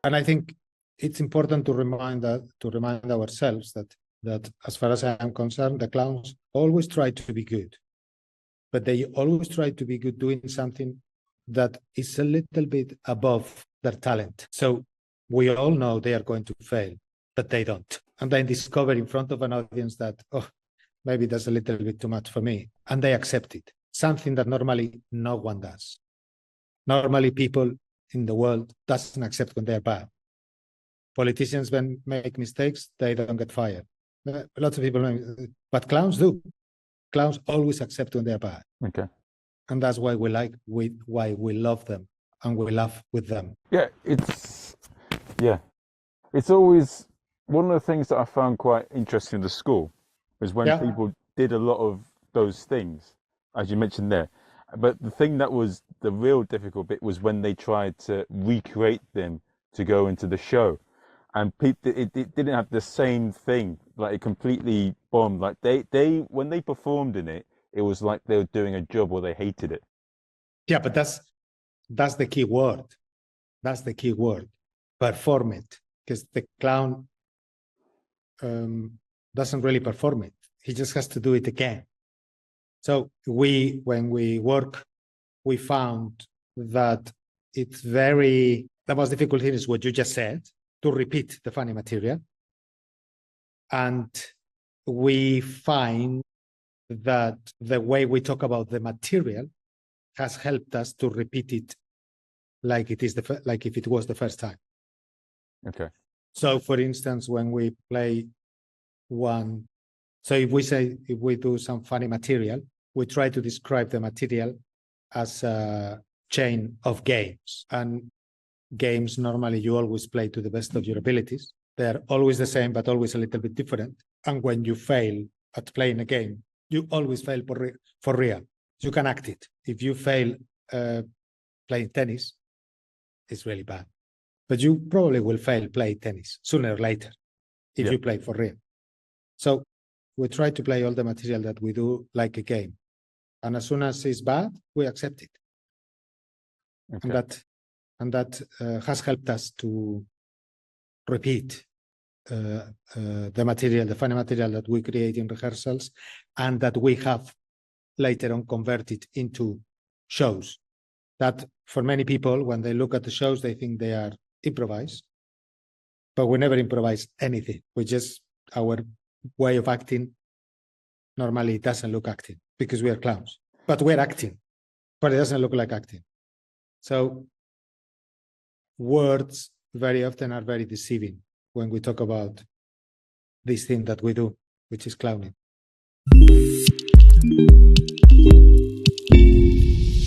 And I think it's important to remind ourselves that as far as I am concerned, the clowns always try to be good, but they always try to be good doing something that is a little bit above their talent. So we all know they are going to fail, but they don't. And then discover in front of an audience that, oh, maybe that's a little bit too much for me. And they accept it, something that normally no one does. Normally people in the world doesn't accept when they're bad. Politicians, when make mistakes, they don't get fired. Lots of people, but clowns do. Clowns always accept when they're bad. Okay. And that's why why we love them and we laugh with them. It's always one of the things that I found quite interesting in the school was when people did a lot of those things, as you mentioned there. But the thing that was the real difficult bit was when they tried to recreate them to go into the show. And it didn't have the same thing. Like, it completely bombed. Like they when they performed in it, it was like they were doing a job or they hated it. Yeah, but that's the key word. That's the key word. Perform it, because the clown doesn't really perform it. He just has to do it again. So when we work, we found that it's the most difficult thing is what you just said, to repeat the funny material. And we find that the way we talk about the material has helped us to repeat it like it is like if it was the first time. Okay. So, for instance, when we play one, so if we do some funny material, we try to describe the material as a chain of games. And games, normally you always play to the best of your abilities. They're always the same, but always a little bit different. And when you fail at playing a game, you always fail for real. You can act it. If you fail playing tennis, it's really bad. But you probably will fail playing tennis sooner or later if you play for real. So we try to play all the material that we do like a game. And as soon as it's bad, we accept it. Okay. And that has helped us to repeat the material, the funny material that we create in rehearsals, and that we have later on converted into shows. That for many people, when they look at the shows, they think they are improvised, but we never improvise anything. We just, our way of acting normally doesn't look acting because we are clowns, but we're acting, but it doesn't look like acting. So words very often are very deceiving when we talk about this thing that we do, which is clowning.